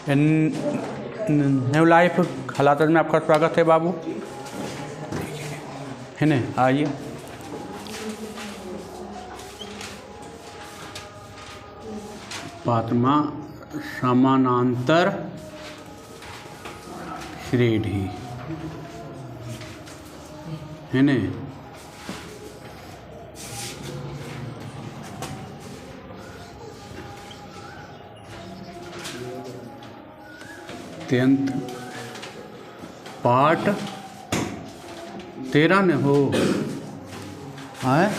New life हालात में आपका स्वागत है बाबू, है ना। आइए, पाँचवा समानांतर श्रेणी, है ना। अत्यंत पाठ 13 ने हो है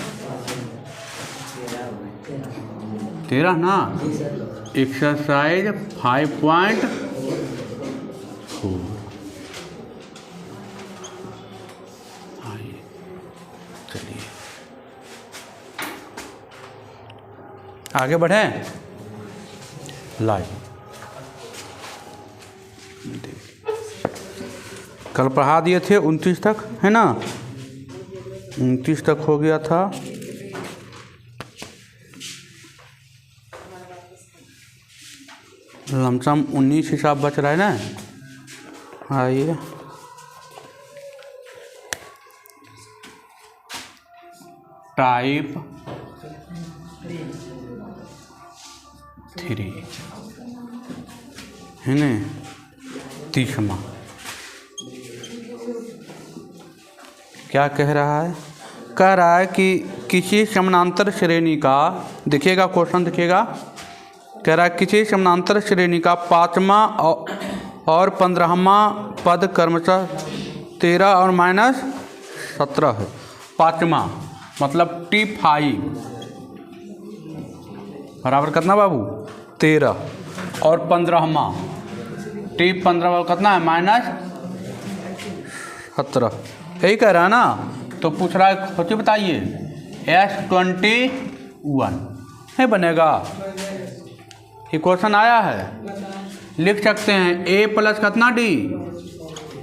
13 ना। एक्सरसाइज 5.4 आइए, चलिए आगे बढ़ें। लाइव कल पढ़ा दिए थे 29 तक, है ना। 29 तक हो गया था। लमसम 19 हिसाब बच रहा है ना। आइए, टाइप 3, है ना। 30वां क्या कह रहा है? कह रहा है कि किसी समानांतर श्रेणी का, देखिएगा क्वेश्चन देखिएगा, कह रहा है किसी समानांतर श्रेणी का 5वां और 15वां पद क्रमशः 13 और -17 है। 5वां मतलब T5 बराबर कितना बाबू? 13 और 15वां T15 कितना है? -17। यही कह रहा है ना। तो पूछ रहा है, सोचिए बताइए, S21 है बनेगा। ये क्वेश्चन आया है, लिख सकते हैं A प्लस कितना D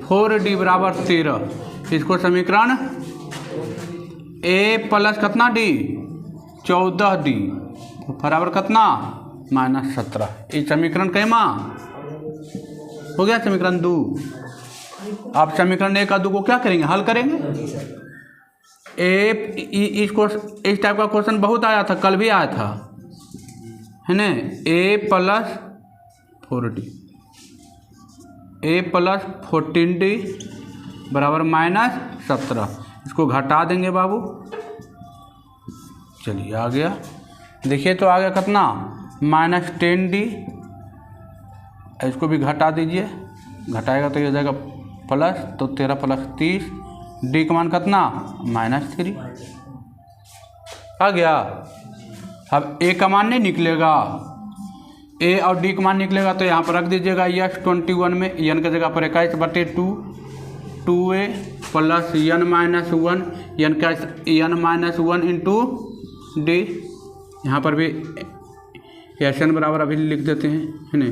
4D बराबर 13। इसको समीकरण A प्लस कितना D 14D बराबर कितना? -17। ये समीकरण कैमा हो गया? समीकरण 2। आप समीकरण 1 और 2 को क्या करेंगे? हल करेंगे। इस टाइप का क्वेश्चन बहुत आया था, कल भी आया था, है ना। A plus 4D, A plus 14D बराबर -17। इसको घटा देंगे बाबू। चलिए आ गया, देखिए तो आ गया कितना? -10D। इसको भी घटा दीजिए, घटाएगा तो ये जाएगा प्लस, तो 13 प्लस 30, D का मान कितना? -3 आ गया। अब A का मान नहीं निकलेगा, A और D का मान निकलेगा तो यहाँ पर रख दीजिएगा S21 में n की जगह पर 21/2 2A प्लस n-1 n का n-1 इंटू D। यहाँ पर भी Sn बराबर अभी लिख देते हैं, है ना।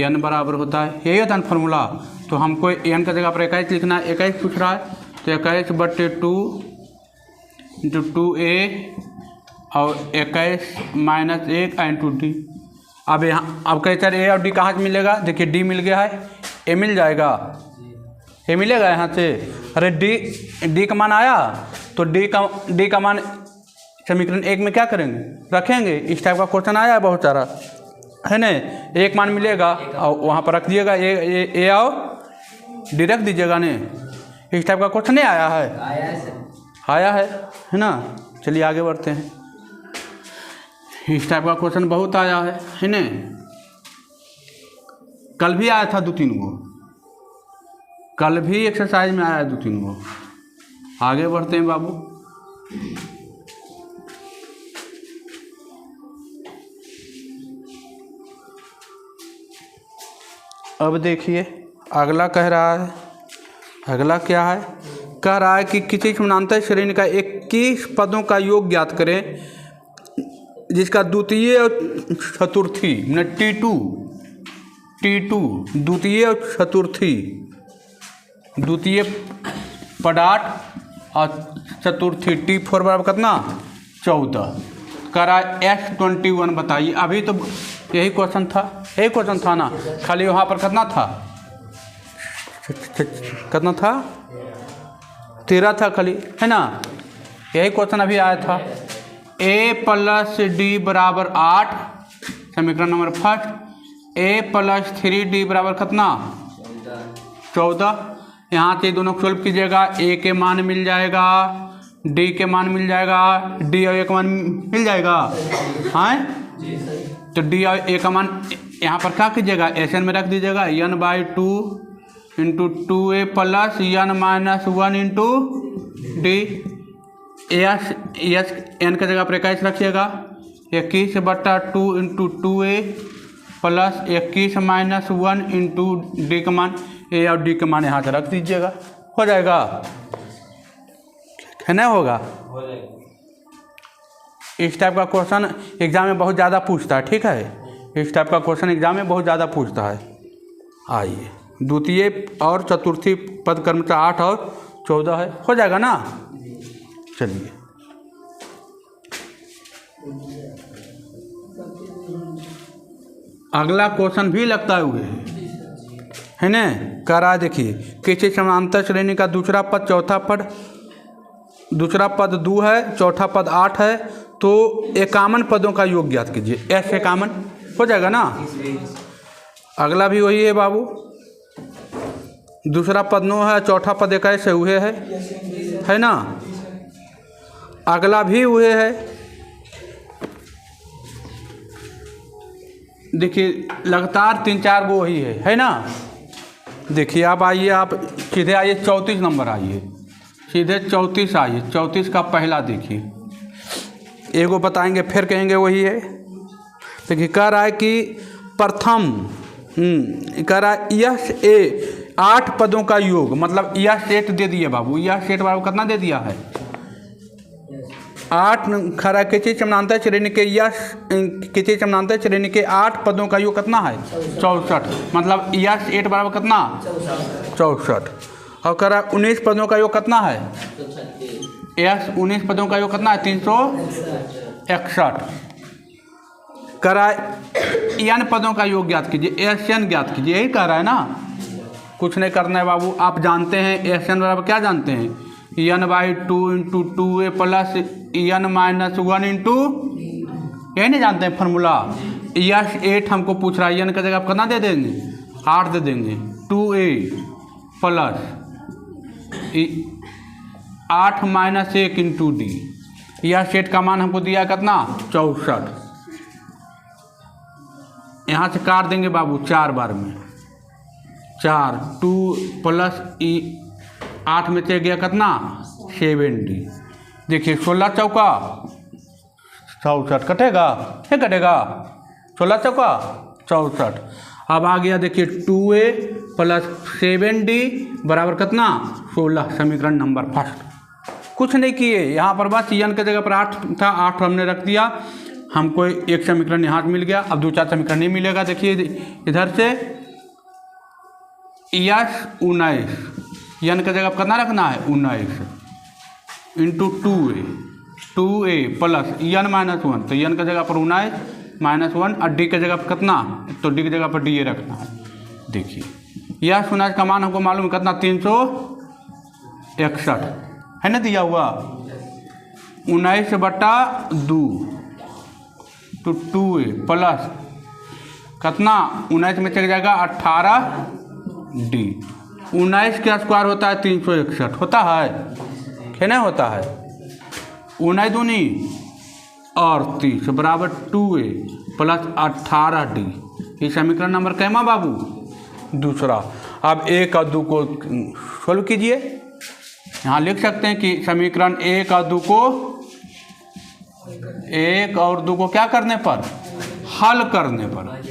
An बराबर होता है, यही होता है फॉर्मूला। तो हमको n का जगह पर 21 लिखना है, 21 पूछ रहा है तो 21/2 इंटू 2A और 21 - 1 इंटू D। अब यहाँ अब कहे सर A और D कहाँ से मिलेगा? देखिए D मिल गया है, A मिल जाएगा, A मिलेगा यहाँ से। अरे D का मान आया तो D का मान समीकरण 1 में क्या करेंगे? रखेंगे। इस टाइप का क्वेश्चन आया है बहुत सारा, है ना। एक मान मिलेगा और वहाँ पर रख दिएगा A और D रख दीजिएगा ने। इस टाइप का क्वेश्चन नहीं आया है? आया है ना। चलिए आगे बढ़ते हैं। इस टाइप का क्वेश्चन बहुत आया है ना। कल भी आया था 2-3 गो, कल भी एक्सरसाइज में आया 2-3 गो। आगे बढ़ते हैं बाबू। अब देखिए अगला कह रहा है, अगला क्या है? कह रहा है कि किसी समानांतर श्रेणी का 21 पदों का योग ज्ञात करें जिसका द्वितीय और चतुर्थी T2 द्वितीय और चतुर्थी, द्वितीय पदार्थ और चतुर्थी T4 बराबर कितना? 14। कह रहा है S21 बताइए। अभी तो यही क्वेश्चन था ना, खाली वहाँ पर कितना था, कितना था, 13 था खाली, है ना। यही क्वेश्चन अभी आया था। a + d = 8, समीकरण नंबर फर्स्ट। a + 3d बराबर कितना, 14। यहाँ से दोनों सोल्व कीजिएगा, a के मान मिल जाएगा, d के मान मिल जाएगा, d और a का मान मिल जाएगा, हाँ। तो d और a का मान यहाँ पर क्या कीजिएगा, एसन में रख दीजिएगा, n/2 × 2a + n - 1 × d। Yes n की जगह पर 21 रखिएगा, 21/2 × 2a + 21 - 1 × d का मान, a और d का मान यहाँ से रख दीजिएगा, हो जाएगा, है ना, होगा। इस टाइप का क्वेश्चन एग्जाम में बहुत ज़्यादा पूछता है, ठीक है। इस टाइप का क्वेश्चन एग्जाम में बहुत ज़्यादा पूछता है। आइए, द्वितीय और चतुर्थी पद क्रमशः 8 और 14 है, हो जाएगा ना। चलिए, अगला क्वेश्चन भी लगता हुए है ना, कह रहा है, देखिए, किसी समांतर श्रेणी का दूसरा पद 2 है, चौथा पद 8 है, तो एकावन पदों का योग ज्ञात कीजिए। ऐसे एकावन हो जाएगा ना। अगला भी वही है बाबू, दूसरा पद 9 है, चौथा पद 21 से हुए है ना। अगला भी हुए है, देखिए लगातार 3-4 गो वही है ना। देखिए आप आइए, आप सीधे आइए 34 नंबर आइए, सीधे 34 आइए, 34 का पहला देखिए, एगो बताएंगे फिर कहेंगे वही है। देखिए कह रहा है कि प्रथम कह रहा है यह 8 पदों का योग, मतलब यह सेट दे दिया बाबू, यह सेट बाबू कितना दे दिया है, 8 खरा किसी समानांतर श्रेणी के किसी समानांतर श्रेणी के 8 पदों का योग कितना है, 64, मतलब यह 8 बराबर कितना, 64। और कह रहा 19 पदों का योग कितना है, यह 19 पदों का योग कितना है, 361। कह रहा है n पदों का योग ज्ञात कीजिए, SN ज्ञात कीजिए, यही कह रहा है ना, कुछ नहीं करना है बाबू। आप जानते हैं SN बराबर क्या जानते हैं, n/2 × 2a + n - 1 × यही नहीं जानते हैं फॉर्मूला। यस 8 हमको पूछ रहा है, n का जगह आप कितना दे देंगे, 8 दे देंगे, 2a + 8 - 1 × d। यह सेट का मान हमको दिया कितना, 64। यहाँ से काट देंगे बाबू 4 बार में, 4 2 + 8 में से गया कितना, 7d। देखिए 16 चौका 64 कटेगा, नहीं कटेगा, 16 चौका 64। अब आ गया देखिए 2a + 7d बराबर कितना, 16, समीकरण नंबर फर्स्ट। कुछ नहीं किए यहाँ पर, बस n के जगह पर 8 था, 8 हमने रख दिया, हमको एक समीकरण यहाँ मिल गया। अब 2-4 समीकरण नहीं मिलेगा। देखिए इधर से यस 19, n का जगह कितना रखना है, 19 × 2a + n - 1, तो n का जगह पर 19 - 1 और d के जगह पर कितना, तो d की जगह पर d रखना है। देखिए यह 19 का मान हमको मालूम है कितना, 361 है ना, दिया हुआ 19/2 तो 2a + कितना, 19 में चल जाएगा 18d। 19 का स्क्वायर होता है 361, होता है ना, होता है 19 दूनी 38 बराबर 2a + 18d। ये समीकरण नंबर कैमा बाबू, दूसरा। अब 1 और 2 को सोल्व कीजिए। यहाँ लिख सकते हैं कि समीकरण 1 और 2 को, 1 और 2 को क्या करने पर, हल करने पर,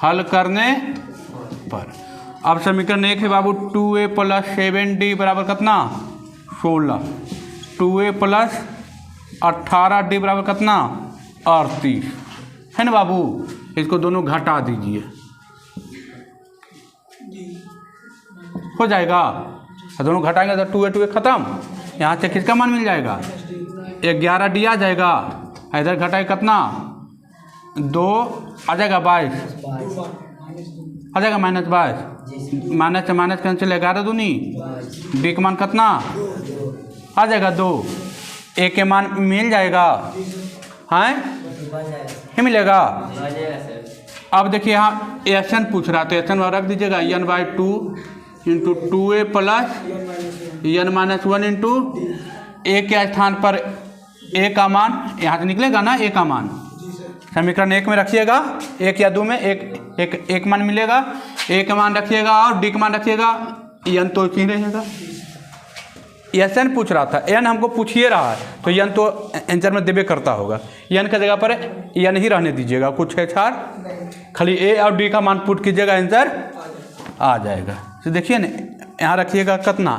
हल करने पर। अब समीकरण 1 है बाबू, 2a + 7d बराबर कितना, 16, 2a + 18d बराबर कितना, 38 है ना बाबू। इसको दोनों घटा दीजिए, हो जाएगा। दोनों घटाएंगे तो 2a खत्म, यहाँ से किसका मान मिल जाएगा, 11d आ जाएगा। इधर घटाए कितना, 2 आ जाएगा 22, आ जाएगा -22, माइनस से माइनस कैंसिल, 11 दूनी, डी का मान कितना आ जाएगा 2, ए के मान मिल जाएगा, हाँ ये मिलेगा। अब देखिए यहाँ एसन पूछ रहा, तो एसन रख दीजिएगा n/2 into 2a plus n-1 into ए के स्थान पर ए का मान यहाँ से निकलेगा ना, ए का मान समीकरण 1 में रखिएगा, 1 या 2 में एक मान मिलेगा, ए का मान रखिएगा और डी का मान रखिएगा, एन तो ही रहेगा। एन पूछ रहा था, एन हमको पूछिए रहा है तो एन तो आंसर में देवे करता होगा, एन का जगह पर एन ही रहने दीजिएगा, कुछ है छाड़, खाली ए और डी का मान पुट कीजिएगा, आंसर आ जाएगा। तो देखिए ना यहाँ रखिएगा कितना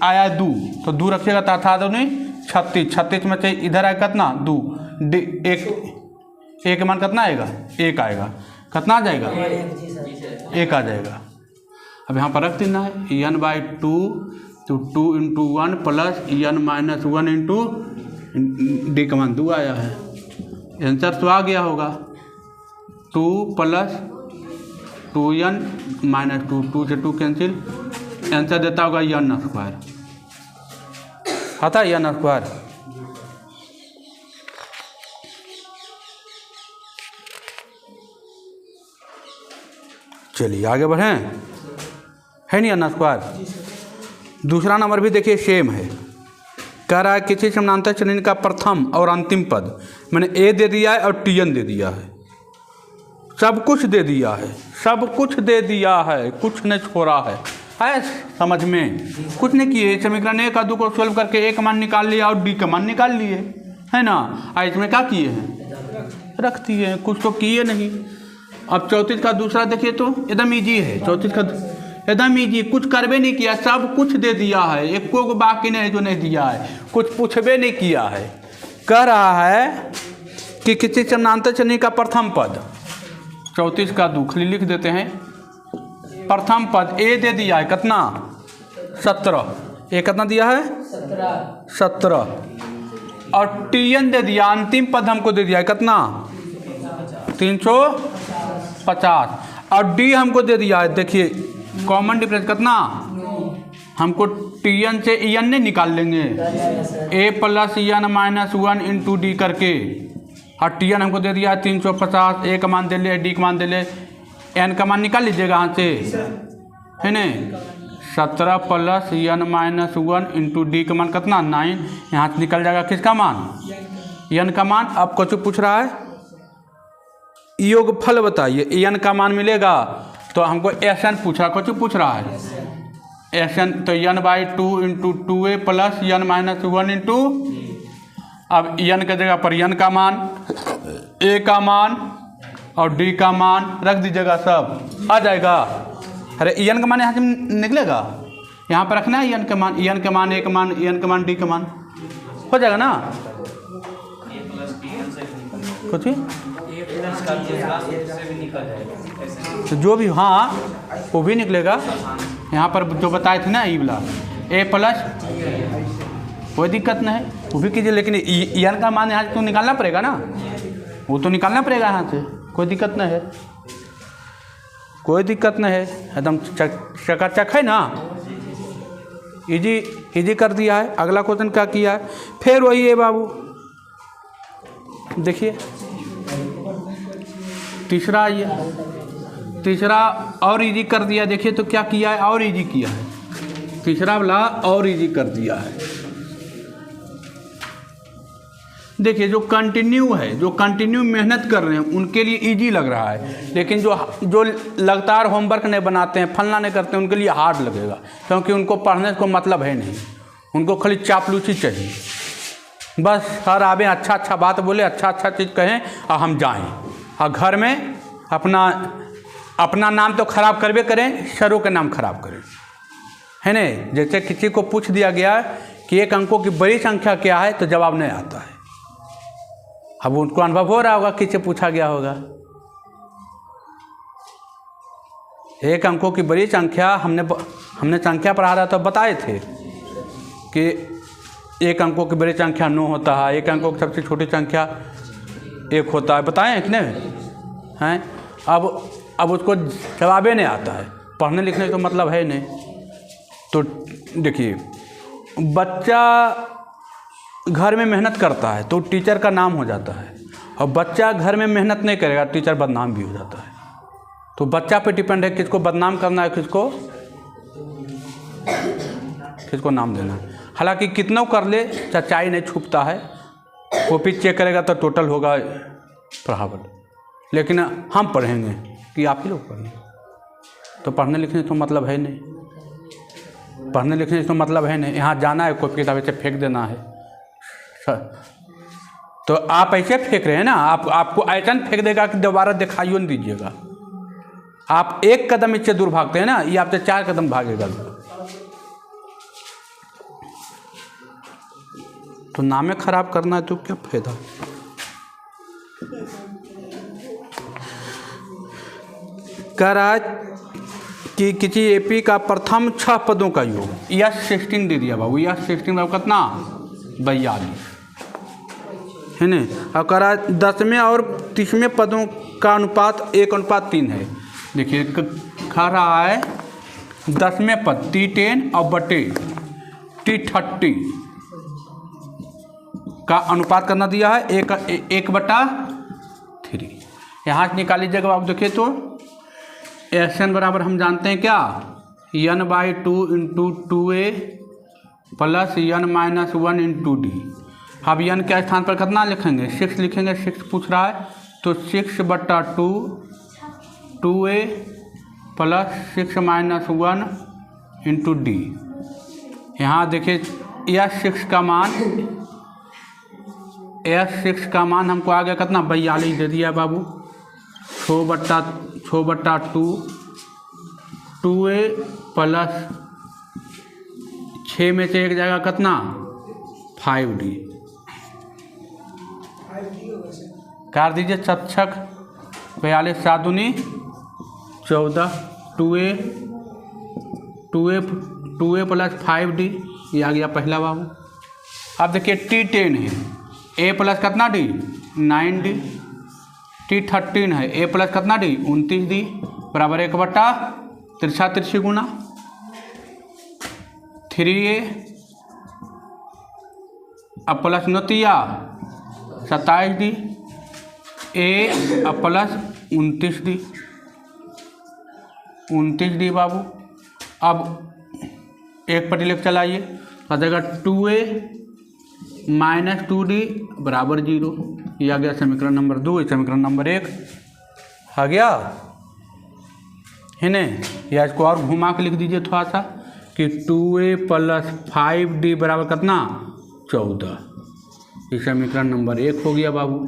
आया 2, तो 2 रखिएगा तो था 2 नहीं 36 में से इधर आएगा कितना 2, एक के मान कितना आएगा 1 आएगा, कितना आ जाएगा 1 आ जाएगा। अब यहाँ पर रख देना है n/2 तो 2 into 1 plus n-1 into D का मान 2 आया है, आंसर तो आ गया होगा 2 प्लस 2n माइनस 2, 2 से 2 कैंसिल, आंसर देता होगा n², आता है n²। चलिए आगे बढ़ें, है नहीं n²। दूसरा नंबर भी देखिए सेम है, कह रहा है किसी समानांतर श्रेणी का प्रथम और अंतिम पद, मैंने ए दे दिया है और tn दे दिया है, सब कुछ दे दिया है, सब कुछ दे दिया है, कुछ नहीं छोड़ा है समझ में, कुछ नहीं किए, समीकरण 1 और 2 को सोल्व करके ए का मान निकाल लिया और डी का मान निकाल लिए, है ना। इसमें क्या किए हैं, रख दिए, कुछ तो किए नहीं। अब 34 का दूसरा देखिए तो एकदम ईजी है, 34 का एकदम ईजी, कुछ करबे नहीं किया, सब कुछ दे दिया है, एक को बाकी नहीं जो नहीं दिया है, कुछ पूछबे नहीं किया है। कह रहा है कि किसी समानांतर श्रेणी का प्रथम पद, 34 का 2 खाली लिख देते हैं, प्रथम पद ए दे दिया है कितना 17, ए कितना दिया है 17, और tn दे दिया, अंतिम पद हमको दे दिया है कितना 350, और डी हमको दे दिया है, देखिए कॉमन डिफरेंस कितना, हमको tn से en नहीं निकाल लेंगे, a plus n-1 into D करके, और tn हमको दे दिया है 350, ए का मान दे ले, डी का मान दे ले, एन का मान निकाल लीजिएगा यहाँ से, है न 17 प्लस n-1 इंटू डी का मान कितना 9, यहाँ से निकल जाएगा किसका मान एन का मान। अब कुछ पूछ रहा है योगफल बताइए, एन का मान मिलेगा, तो हमको एन पूछ रहा, कुछ पूछ रहा है एन, तो n/2 into 2a plus n-1 into, अब एन के जगह पर एन का मान, ए का मान और डी का मान रख दीजिएगा, सब आ जाएगा। अरे एन का मान यहाँ से निकलेगा, यहाँ पर रखना है एन का मान, एन का मान, ए का मान, एन का मान, डी का मान, हो जाएगा ना कुछ तो जो भी, हाँ वो भी निकलेगा, यहाँ पर जो बताए थे ना ई वाला ए प्लस, कोई दिक्कत नहीं है, वो भी कीजिए, लेकिन एन का मान यहाँ से तो निकालना पड़ेगा ना, वो तो निकालना पड़ेगा यहाँ से, कोई दिक्कत नहीं है, कोई दिक्कत नहीं है, एकदम चकाचक है ना, इजी कर दिया है। अगला क्वेश्चन क्या किया है, फिर वही है बाबू, देखिए तीसरा, ये तीसरा और इजी कर दिया, देखिए तो क्या किया है, और इजी किया है, तीसरा वाला और इजी कर दिया है। देखिए जो कंटिन्यू है, जो कंटिन्यू मेहनत कर रहे हैं उनके लिए इजी लग रहा है, लेकिन जो लगातार होमवर्क नहीं बनाते हैं, फलना नहीं करते हैं, उनके लिए हार्ड लगेगा, क्योंकि उनको पढ़ने को मतलब है नहीं, उनको खाली चापलूसी चाहिए, बस हर आवे अच्छा बात बोले, अच्छा चीज़ कहें और हम जाएं, और घर में अपना नाम तो खराब करबे करें, सरों का नाम खराब करें, है नहीं। जैसे किसी को पूछ दिया गया कि एक अंकों की बड़ी संख्या क्या है, तो जवाब नहीं आता है, अब उनको अनुभव हो रहा होगा, किससे पूछा गया होगा, एक अंकों की बड़ी संख्या, हमने संख्या पढ़ा रहा तो बताए थे कि एक अंकों की बड़ी संख्या 9 होता है, एक अंकों की सबसे छोटी संख्या 1 होता है, बताएं कि नहीं हैं। अब उसको जवाबे नहीं आता है, पढ़ने लिखने का मतलब है नहीं। तो देखिए, बच्चा घर में मेहनत करता है तो टीचर का नाम हो जाता है, और बच्चा घर में मेहनत नहीं करेगा टीचर बदनाम भी हो जाता है। तो बच्चा पे डिपेंड है किसको बदनाम करना है, किसको नाम देना है। हालांकि कितना कर ले सच्चाई नहीं छुपता है, कॉपी चेक करेगा तो टोटल होगा पढ़ावल, लेकिन हम पढ़ेंगे कि आप ही लोग पढ़ेंगे। तो पढ़ने लिखने तो मतलब है नहीं, पढ़ने लिखने तो मतलब है नहीं। यहाँ जाना है, कॉपी किताब ऐसे फेंक देना है। तो आप ऐसे फेंक रहे हैं ना, आपको ऐसा फेंक देगा कि दोबारा दिखाइयो नहीं दीजिएगा। आप 1 कदम इससे दूर भागते हैं ना, ये आपसे 4 कदम भागेगा। तो नामे खराब करना है तो क्या फायदा। कह रहा है कि किसी एपी का प्रथम 6 पदों का योग, यह 16 दे दिया बाबू, यह 16 कितना 42 है न। और कह रहा है 10वें और 30वें पदों का अनुपात 1:3 है। देखिए कह रहा है 10वें पद T10 और बटे T30 का अनुपात करना दिया है 1/3। यहाँ से निकाल लीजिएगा आप। देखिए तो SN बराबर हम जानते हैं क्या, n/2 × 2a plus n-1 × d। अब n के स्थान पर कितना लिखेंगे, 6 लिखेंगे। 6 पूछ रहा है तो 6/2 2a प्लस 6-1 × d। यहाँ देखिए S6 का मान हमको आ गया कितना 42 दे दिया बाबू। 6/2 2a प्लस 6 में से एक जाएगा कितना 5d। काट दीजिए 7×6 42 7 दूनी 14 2a प्लस 5d, ये आ गया पहला बाबू। अब देखिए T10 है, a प्लस कितना d 9d। T13 है, a प्लस कितना d 29d बराबर 1/3 गुना 3a अब प्लस 29 27d a अब प्लस 29d बाबू। अब एक पट्टी लेकर चलाइए, आ जाएगा 2a - 2d बराबर 0। ये आ गया समीकरण नंबर 2। समीकरण नंबर 1 आ गया है न। या इसको और घुमा के लिख दीजिए थोड़ा सा कि 2a प्लस 5d बराबर कितना 14। ये समीकरण नंबर 1 हो गया बाबू।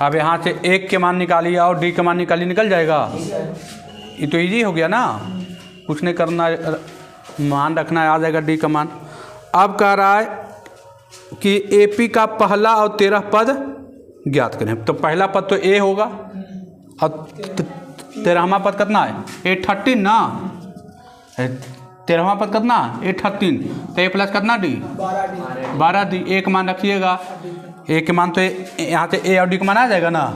अब यहाँ से 1 के मान निकालिए और d के मान निकालिए, निकल जाएगा। ये तो इजी हो गया ना, कुछ नहीं करना, मान रखना है, आ जाएगा d का मान। अब कह रहा है कि एपी का पहला और 13 पद ज्ञात करें। तो पहला पद तो a होगा और 13वां पद कितना है A13 ना, 13वां पद कितना A13, तो a प्लस कितना d 12d। a का मान रखिएगा, a के मान तो यहाँ से a और d का मान आ जाएगा ना,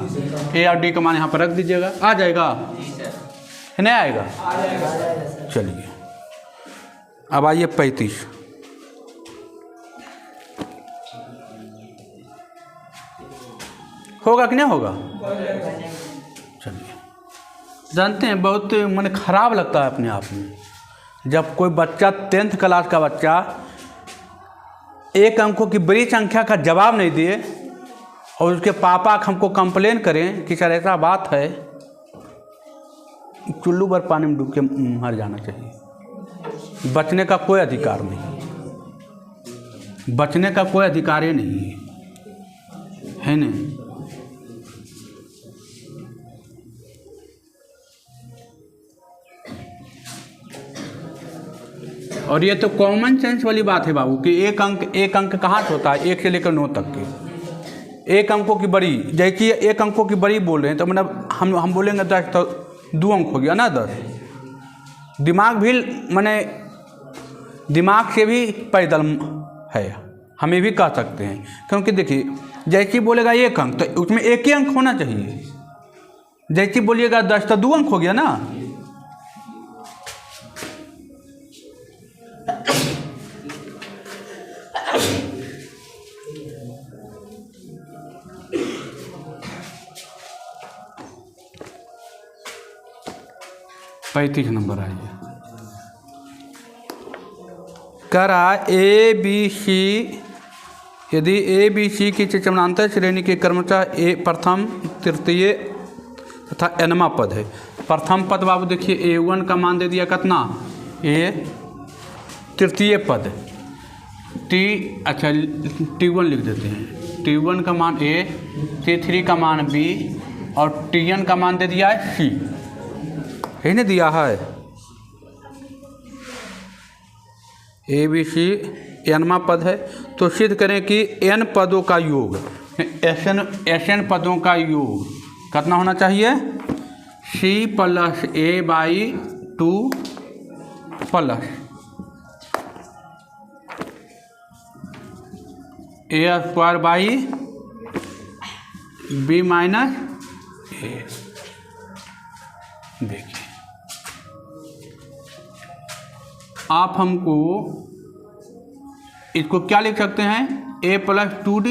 a और d का मान यहाँ पर रख दीजिएगा, आ जाएगा नहीं आएगा। चलिए अब आइए 35। होगा कि नहीं होगा। चलिए, जानते हैं बहुत मन खराब लगता है अपने आप में जब कोई बच्चा 10th क्लास का बच्चा 1 अंकों की बड़ी संख्या का जवाब नहीं दिए और उसके पापा हमको कंप्लेन करें कि सर ऐसा बात है, चुल्लू भर पानी में डूब के मर जाना चाहिए। बचने का कोई अधिकार नहीं, बचने का कोई अधिकार ही नहीं है ना। और ये तो कॉमन सेंस वाली बात है बाबू कि एक अंक कहाँ से होता है, 1 से लेकर 9 तक के 1 अंकों की बड़ी, जैसे 1 अंकों की बड़ी बोल रहे हैं तो मतलब हम बोलेंगे 10 तो 2 अंक हो गया ना 10। दिमाग भी माने दिमाग से भी पैदल है, हम ये भी कह सकते हैं, क्योंकि देखिए जैसे बोलेगा 1 अंक तो उसमें 1 ही अंक होना चाहिए, जैसे बोलिएगा 10 तो 2 अंक हो गया ना। पैंतीस नंबर आइए। कह रहा ए बी सी, यदि ए बी सी की समानांतर श्रेणी के क्रमशः ए प्रथम तृतीय तथा एनवा पद है। प्रथम पद बाबू देखिए A1 का मान दे दिया कितना, ए तृतीय पद अच्छा T1 लिख देते हैं। T1 का मान A, T3 का मान B और Tn का मान दे दिया है C, है ना दिया है। ए बी सी एनवा पद है तो सिद्ध करें कि n पदों का योग, एन पदों का योग कितना होना चाहिए, C plus A/2 plus A² B minus A। देखिए आप हमको इसको क्या लिख सकते हैं, A प्लस 2D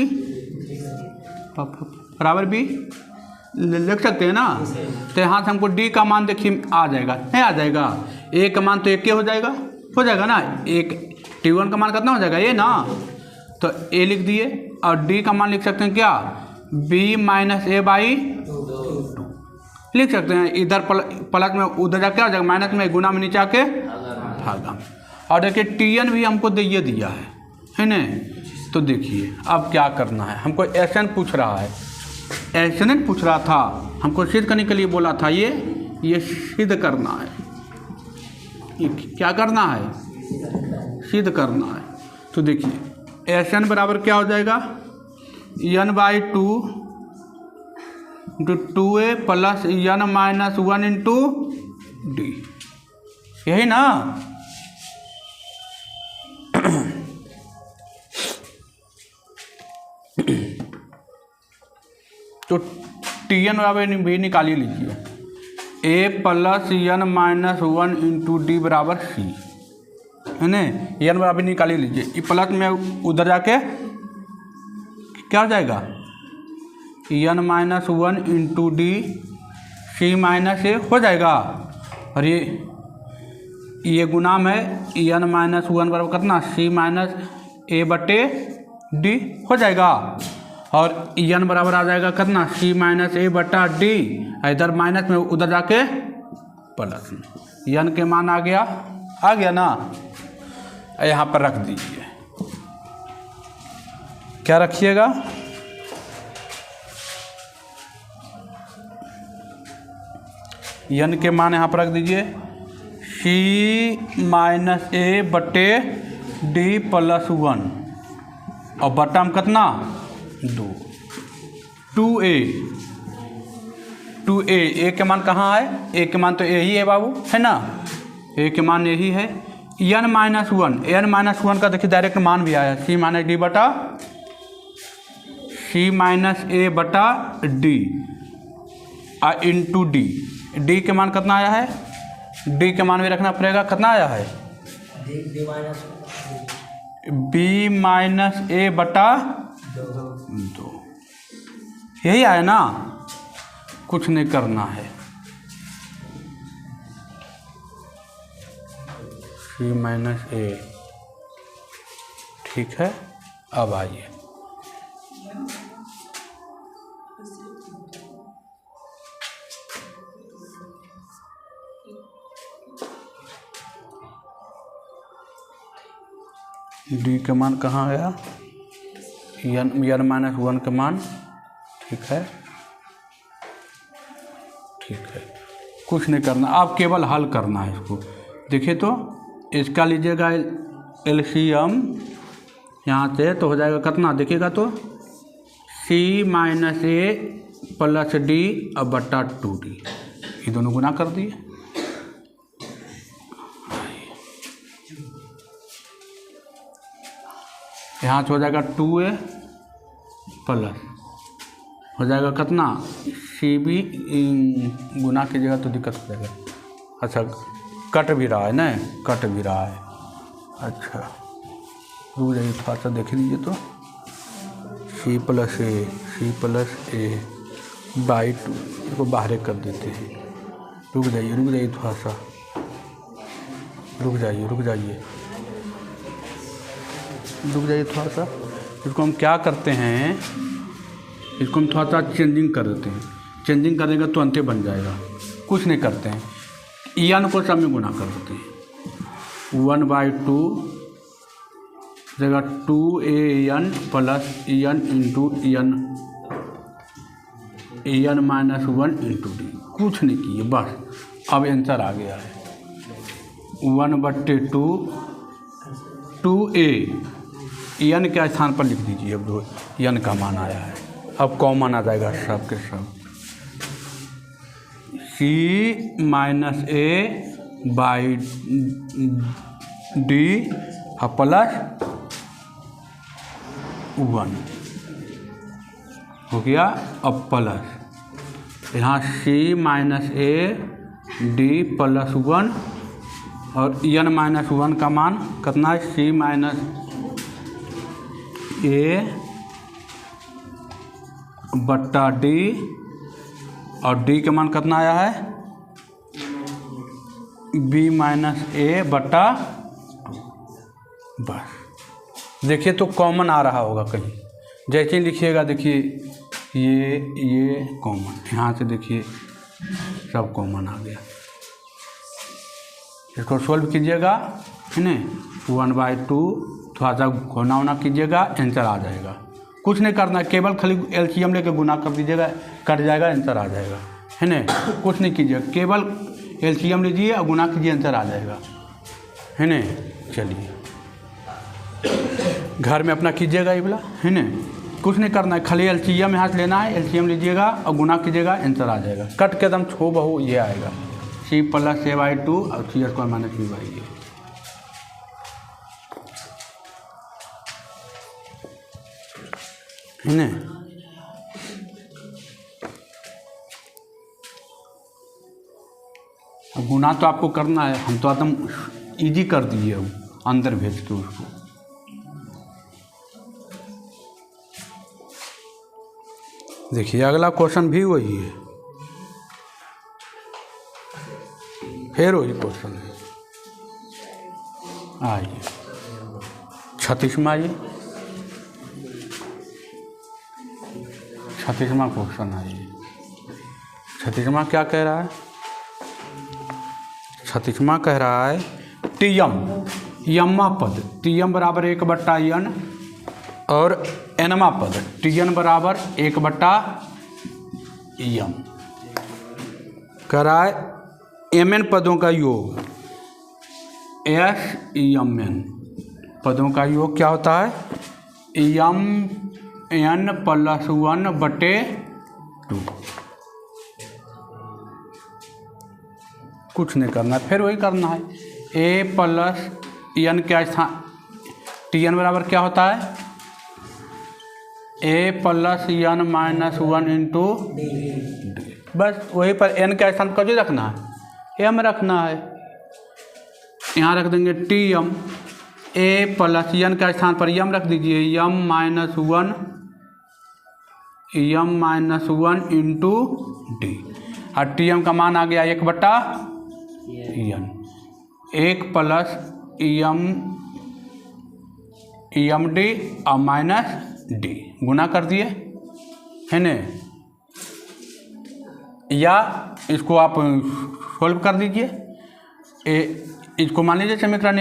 बराबर B लिख सकते हैं ना। तो यहाँ से हमको D का मान देखिए आ जाएगा, नहीं आ जाएगा, A का मान तो 1 हो जाएगा ना। एक T1 का मान कितना हो जाएगा A ना, तो A लिख दिए और D का मान लिख सकते हैं क्या, B माइनस A/2 लिख सकते हैं। इधर प्लस में उधर जा क्या हो जाएगा, माइनस में गुना में नीचे आके भागा। और देखिए Tn भी हमको दिया है ना। तो देखिए अब क्या करना है, हमको Sn पूछ रहा है, Sn पूछ रहा था, हमको सिद्ध करने के लिए बोला था, ये सिद्ध करना है, ये क्या करना है, सिद्ध करना है। तो देखिए Sn बराबर क्या हो जाएगा, n/2 into 2A plus n minus 1 into D, यही ना। तो Tn बराबर भी निकालिए लीजिए, A plus n minus 1 into D बराबर C, है ना। n बराबर निकालिए लीजिए, ये प्लस में उधर जाके क्या हो जाएगा, n minus 1 into D C minus A हो जाएगा। और ये गुना में n माइनस 1 बराबर कितना, C माइनस A/D हो जाएगा। और n बराबर आ जाएगा कितना, C माइनस A/D, इधर माइनस में उधर जाके प्लस में n के मान आ गया ना। यहाँ पर रख दीजिए, क्या रखिएगा, n के मान यहाँ पर रख दीजिए, C माइनस A/D प्लस 1 और बटा में कितना 2A A के मान कहाँ है, A के मान तो यही है बाबू, है ना, A के मान यही है। n माइनस 1 का देखिए डायरेक्ट मान भी आया, C माइनस D बटा C minus A/D into D के मान कितना आया है, D के मान भी रखना पड़ेगा, कितना आया है, B माइनस A/2, यही आया ना, कुछ नहीं करना है। C माइनस A, ठीक है। अब आइए D का मान कहाँ आया, n माइनस 1 का मान, ठीक है, कुछ नहीं करना, आप केवल हल करना है इसको। देखिए तो इसका लीजिएगा LCM यहाँ से, तो हो जाएगा कितना, देखिएगा तो C minus A plus D और बटा 2D, ये दोनों गुना कर दिए। यहाँ से हो जाएगा 2a प्लस हो जाएगा कितना CB गुना कीजिएगा तो दिक्कत हो जाएगा। अच्छा कट भी रहा है ना, कट भी रहा है। अच्छा रुक जाइए थोड़ा सा देख लीजिए तो C प्लस a बाई 2 इसको बाहर कर देते हैं। रुक जाइए थोड़ा सा रुक जाइए थोड़ा सा। इसको हम क्या करते हैं, इसको हम थोड़ा सा चेंजिंग कर देते हैं। चेंजिंग करेंगे तो अंते बन जाएगा। कुछ नहीं करते हैं, EN को सब में गुना कर देते हैं। 1/2 जगह 2AN plus EN into EN minus 1 into D। कुछ नहीं किए बस अब आंसर आ गया है 1/2 2A। EN के स्थान पर लिख दीजिए। अब जो EN का मान आया है अब कॉमन आ जाएगा सब के सब। C minus A by D plus 1 हो गया। अब प्लस यहाँ C minus A D plus 1 और EN माइनस 1 का मान कितना है C माइनस A बट्टा D और D के मान कितना आया है B माइनस A बट्टा 2। बस देखिए तो कॉमन आ रहा होगा कहीं, जैसे ही लिखिएगा देखिए ये कॉमन, यहाँ से देखिए सब कॉमन आ गया। इसको सोल्व कीजिएगा है ना 1/2 थोड़ा सा घोना वोना कीजिएगा आंसर आ जाएगा। कुछ नहीं करना है, केवल खाली LCM लेके गुना कर दीजिएगा, कट जाएगा आंसर आ जाएगा है ना। कुछ नहीं कीजिएगा, केवल LCM लीजिए और गुना कीजिए आंसर आ जाएगा है ना। चलिए घर में अपना कीजिएगा ये वाला है ना। कुछ नहीं करना है, खाली LCM यहाँ से लेना है, LCM लीजिएगा और गुना कीजिएगा आंसर आ जाएगा। कट के एकदम छो बहु ये आएगा C प्लस A/2 और C² माइनस B/A। है ना। अब गुना तो आपको करना है, हम तो एकदम इजी कर दिए हम अंदर भेज के उसको। देखिए अगला क्वेश्चन भी वही है, फिर वही क्वेश्चन है। आइए 36वां, आइए 36वां क्वेश्चन। आइए 36वां क्या कह रहा है, 36वां कह रहा है TM यम्मा पद TM बराबर 1/n और nवां पद TN बराबर 1/m कह रहा है mn पदों का योग SMN पदों का योग क्या होता है mn प्लस 1/2। कुछ नहीं करना है, फिर वही करना है A प्लस n क्या स्थान TN बराबर क्या होता है A plus n minus 1 into D। बस वही पर n का स्थान कभी रखना है m रखना है, यहाँ रख देंगे TM। A प्लस n का स्थान पर m रख दीजिए m माइनस 1 इंटू D और TM का मान आ गया 1/n 1 प्लस EMD और माइनस D गुना कर दिए है न। या इसको आप सोल्व कर दीजिए। इसको मान लीजिए समीकरण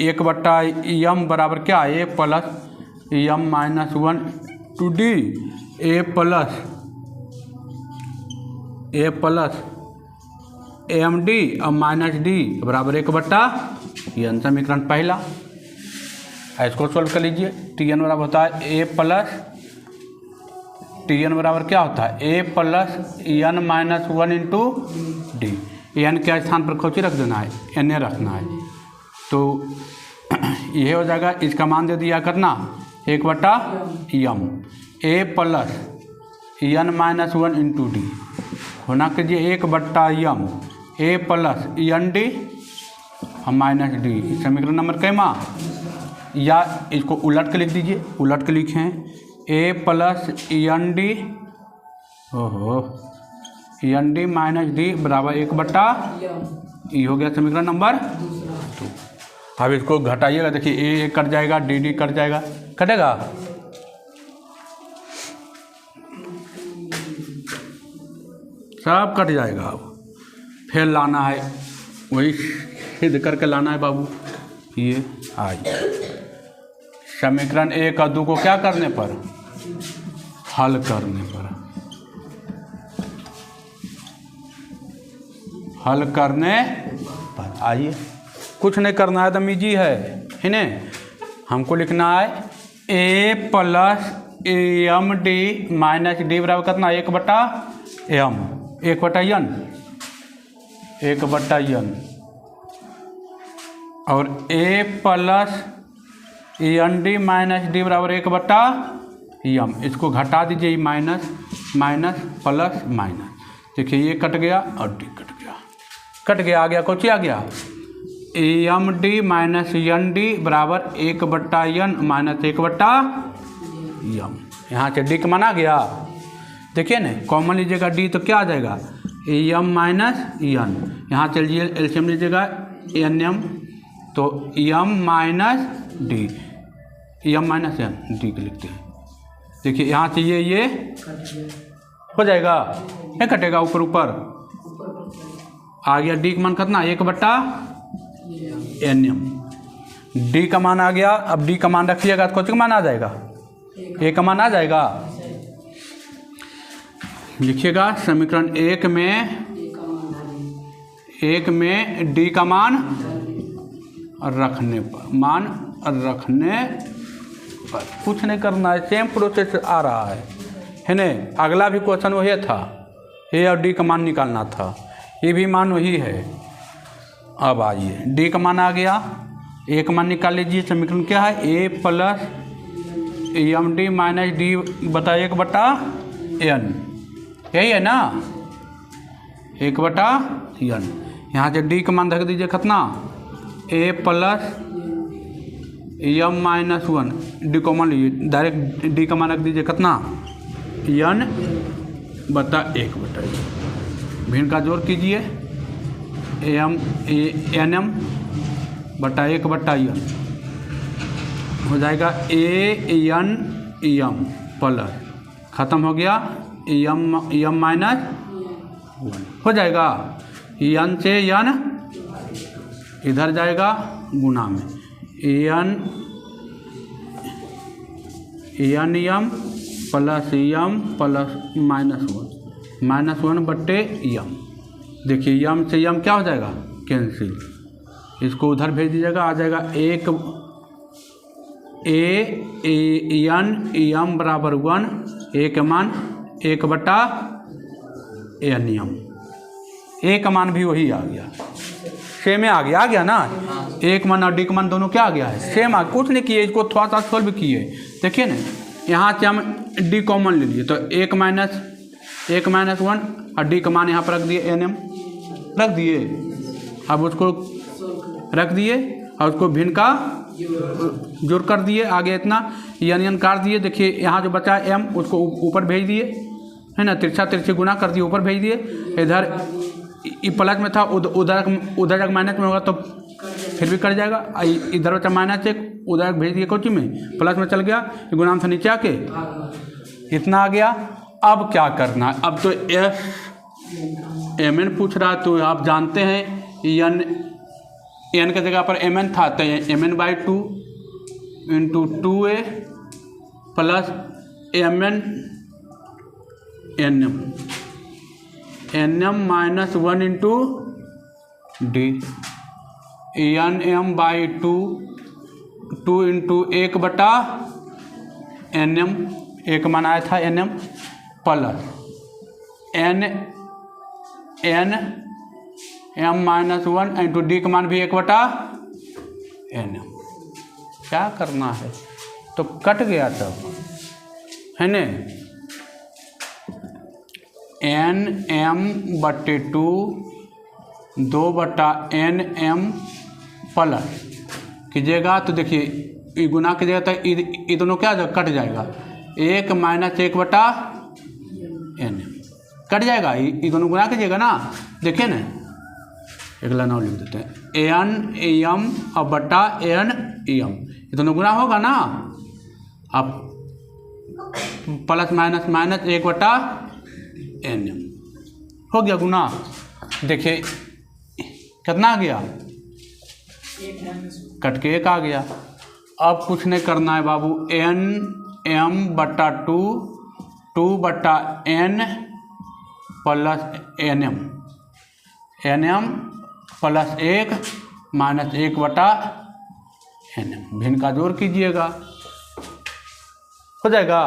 1/m बराबर क्या है A plus m minus 1 to D A plus AMD और माइनस D बराबर 1/n समीकरण पहला। इसको सोल्व कर लीजिए। TN बराबर होता है A प्लस TN बराबर क्या होता है A plus n minus 1 into D। n के स्थान पर खोची रख देना है na रखना है, तो यह हो जाएगा। इसका मान दे दिया करना 1/m, a plus n minus 1 into D होना कीजिए 1/m a plus N D minus D. समीकरण नंबर कैमा, या इसको उलट के लिख दीजिए, उलट के लिखें a प्लस एन डी, ओहो एन डी माइनस डी बराबर 1/e हो गया समीकरण नंबर 2। अब इसको घटाइएगा, देखिए a कट जाएगा, डी कट जाएगा, कटेगा, सब कट जाएगा। अब फिर लाना है, वही सिद्ध करके लाना है बाबू। ये आई समीकरण 1 और 2 को क्या करने पर, हल करने पर, हल करने पर। आइए, कुछ नहीं करना है, एकदम ईजी है ना। हमको लिखना है a plus M D minus D बराबर कितना, 1/m, 1/n, 1/n और a plus N D minus D बराबर 1/m। इसको घटा दीजिए, माइनस माइनस प्लस माइनस, देखिए ये कट गया और डी कट गया, कट गया, आ गया कौची आ गया, M D minus N D बराबर 1/n माइनस 1/m। यहाँ से डी का मान आ गया, देखिए ना, कॉमन लीजिएगा डी तो क्या आ जाएगा, एम माइनस एन, यहाँ चलिए एलसीएम लीजिएगा एन एम, तो M minus D, M minus N D के लिखते हैं। देखिए यहाँ से ये हो जाएगा, नहीं कटेगा, ऊपर ऊपर आ गया, डी का मान कितना, 1/nm, डी का मान आ गया। अब डी का मान रखिएगा तो कौन का मान आ जाएगा, ए का मान आ जाएगा। लिखिएगा समीकरण 1 में डी का मान रखने पर, मान रखने पर कुछ नहीं करना है, सेम प्रोसेस आ रहा है ना। अगला भी क्वेश्चन वही था, ए और डी का मान निकालना था, ये भी मान वही है। अब आइए, डी का मान आ गया, ए का मान निकाल लीजिए। समीकरण क्या है, A plus M D minus D बटा 1/n, यही है ना, 1/n। यहाँ से डी का मान रख दीजिए कितना, A plus M minus 1, D common लीजिए, डायरेक्ट डी का मान रख दीजिए कितना, n बटा 1/n। भिन्न का जोड़ कीजिए, एम एन एम बटा 1/n हो जाएगा, ए एन एम प्लस, ख़त्म हो गया, एम माइनस 1 हो जाएगा, एन से एन इधर जाएगा गुना में, N M plus M plus -1 बट्टे एम। देखिए एम से एम क्या हो जाएगा, कैंसिल, इसको उधर भेज दीजिएगा, आ जाएगा 1 एन एम बराबर 1, ए का मान 1/n एम, ए का मान भी वही आ गया, सेम आ गया ना, एक मान और डी का मान दोनों क्या आ गया है, सेम आ, कुछ नहीं किए, इसको थोड़ा सा सॉल्व किए। देखिए ना, यहाँ से हम डी कॉमन ले लिए तो 1 माइनस 1 और डी का मान यहाँ पर रख दिए, एन एम रख दिए। अब उसको रख दिए और उसको भिन्न का जोड़ कर दिए, आगे इतना एन काट दिए। देखिए यहाँ जो बचा एम उसको ऊपर भेज दिए, है ना, तिरछा गुना कर दिए, ऊपर भेज दिए। इधर प्लस में था, उधर जगह माइनस में होगा तो फिर भी कर जाएगा, इधर बचा -1, उधर भेज दिए कोची में, प्लस में चल गया, गुणाम से नीचे आके इतना आ गया। अब क्या करना है, अब तो एम एन पूछ रहा है, तो आप जानते हैं एन के जगह पर एम एन था, तो mn/2 into 2a plus mn nm minus 1 into D, nm/2 2 into 1/nm, एक मान आया था nm plus nm-1 into D का मान भी 1/nm। क्या करना है, तो कट गया सब, है न। NM/2 2/NM प्लस कीजिएगा तो देखिए ये गुना कीजिएगा तो ये दोनों क्या कट जाएगा, 1 - 1/NM कट जाएगा। ये दोनों गुना कीजिएगा ना, देखिए ना अगला नाम लिख देते हैं NM/NM, ये दोनों गुना होगा ना, अब प्लस माइनस माइनस 1/NM हो गया गुना। देखिए कितना आ गया, कट के 1 आ गया। अब कुछ नहीं करना है बाबू, NM/2 2/N plus NM, NM plus 1 minus 1/NM, भिन्न का जोड़ कीजिएगा, हो जाएगा।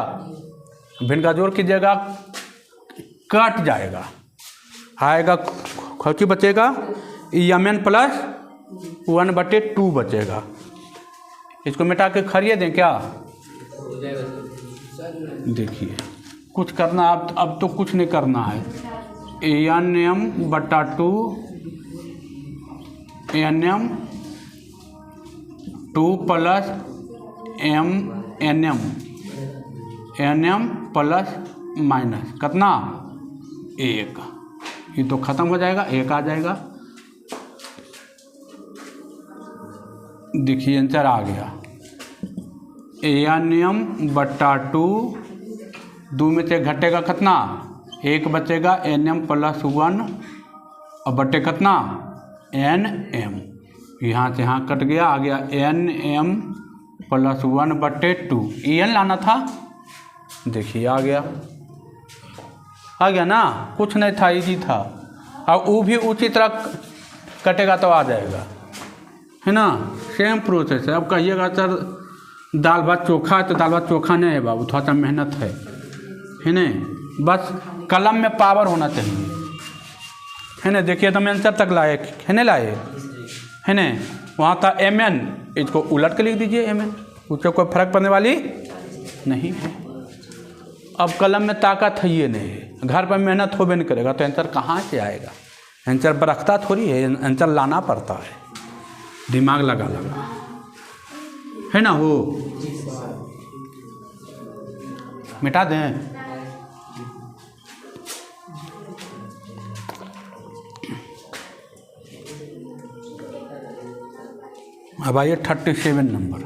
भिन्न का जोड़ कीजिएगा, कट जाएगा, आएगा खौची बचेगा, Mn प्लस 1/2 बचेगा। इसको मिटा के खरिए दें क्या, देखिए कुछ करना अब तो कुछ नहीं करना है। NM/2 NM 2 plus NM plus minus कितना 1, ये तो खत्म हो जाएगा, 1 आ जाएगा। देखिए आंसर आ गया, NM/2 2 में से घटेगा कितना, 1 बचेगा, NM प्लस 1 और बटे कितना NM, यहाँ से यहाँ कट गया, आ गया NM प्लस 1/2, EN लाना था, देखिए आ गया ना, कुछ नहीं था, इजी था। और वो भी उसी तरह कटेगा तो आ जाएगा, है ना, सेम प्रोसेस है। अब कहिएगा सर दाल भात चोखा है, तो दाल भात चोखा नहीं है बाबू, थोड़ा सा मेहनत है नहीं, बस कलम में पावर होना चाहिए, है ना। देखिए तो मैं आंसर तक लाए, है ना, लाए, है ना। वहाँ था MN, इसको उलट के लिख दीजिए MN, उससे कोई फर्क पड़ने वाली नहीं है। अब कलम में ताकत है ये नहीं है, घर पर मेहनत होबे नहीं करेगा तो आंसर कहाँ से आएगा। आंसर बरखता थोड़ी है, आंसर लाना पड़ता है, दिमाग लगा है ना। वो मिटा दें, अब आइए 37 नंबर।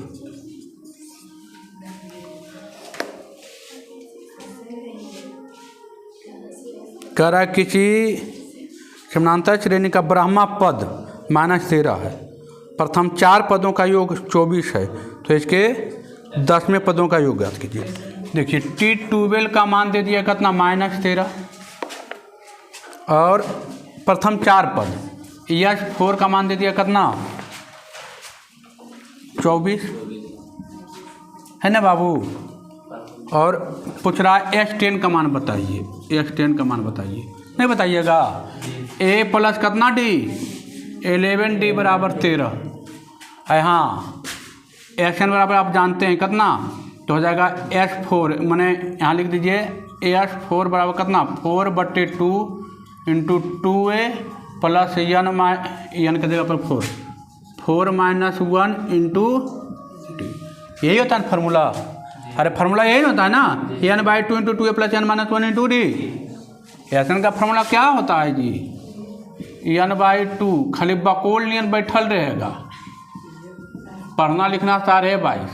कह रहा है किसी समानांतर श्रेणी का ब्रह्मा पद -13 है, प्रथम 4 पदों का योग 24 है, तो इसके 10वें पदों का योग ज्ञात कीजिए। देखिए T12 का मान दे दिया कितना -13, और प्रथम 4 पद S4 का मान दे दिया कितना 24, है ना बाबू। और पूछ रहा है S10 का मान बताइए, S10 का मान बताइए, नहीं बताइएगा। A प्लस कितना D 11D बराबर 13 है, हाँ। SN बराबर आप जानते हैं कितना, तो हो जाएगा S4, मैंने यहाँ लिख दीजिए S4 बराबर कितना 4/2 इंटू 2A प्लस N का जगह पर 4 - 1 इंटू D, यही होता है फार्मूला। अरे फार्मूला यही होता है ना, N/2 into 2A plus N - 1 into D। SN का फार्मूला क्या होता है जी, N/2, खाली बकोल नियन बैठल रहेगा, पढ़ना लिखना 22.5।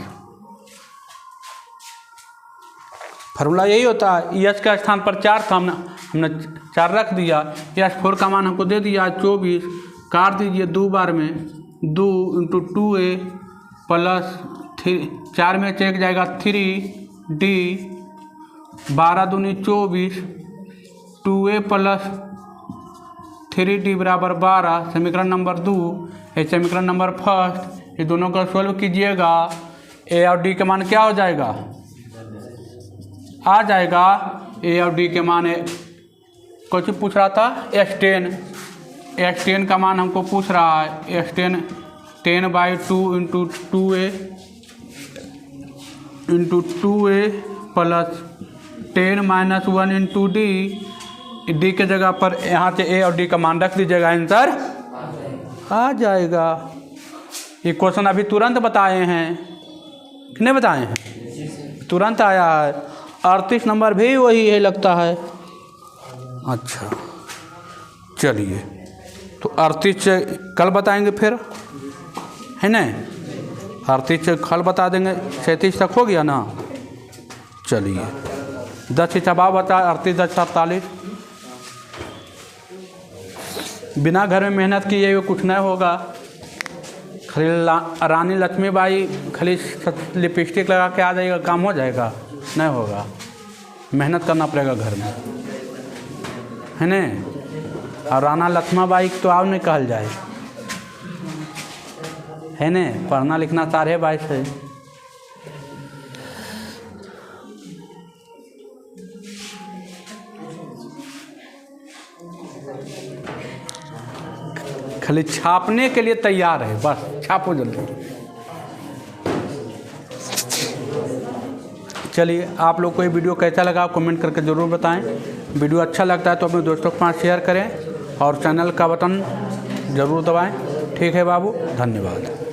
फार्मूला यही होता है। S का स्थान पर 4 था, हमने 4 रख दिया, S4 का मान हमको दे दिया 24, काट दीजिए 2 बार में, 2 इंटू 2A प्लस 4 में से 1 जाएगा 3D, 12 दूनी 24, 2A प्लस 3D बराबर 12, समीकरण नंबर 2 है, समीकरण नंबर फर्स्ट। ये दोनों का सॉल्व कीजिएगा, A और D के मान क्या हो जाएगा, आ जाएगा A और D के मान। कुछ पूछ रहा था S10 का मान हमको पूछ रहा है, S10 10/2 into 2A into 2a plus 10 minus 1 into D, D के जगह पर यहाँ से ए और डी का मान रख दीजिएगा, आंसर आ जाएगा। ये क्वेश्चन अभी तुरंत बताए हैं कि नहीं बताए हैं? तुरंत आया है। 38 नंबर भी वही है लगता है। अच्छा चलिए, तो 38 से कल बताएंगे फिर, है ना? 38 से कल बता देंगे, 37 तक हो गया ना। चलिए 10 से जवाब बता, 38 10 47। बिना घर में मेहनत किए हुए कुछ नहीं होगा। खाली रानी लक्ष्मीबाई खाली लिपस्टिक लगा के आ जाएगा, काम हो जाएगा? नहीं होगा, मेहनत करना पड़ेगा घर में, है ना? और राना लक्ष्मीबाई तो और नहीं कहल जाए, है ना? पढ़ना लिखना 22.5 है। खाली छापने के लिए तैयार है, बस छापो जल्दी। चलिए, आप लोग को ये वीडियो कैसा लगा कमेंट करके ज़रूर बताएं। वीडियो अच्छा लगता है तो अपने दोस्तों के पास शेयर करें और चैनल का बटन ज़रूर दबाएं। ठीक है बाबू, धन्यवाद।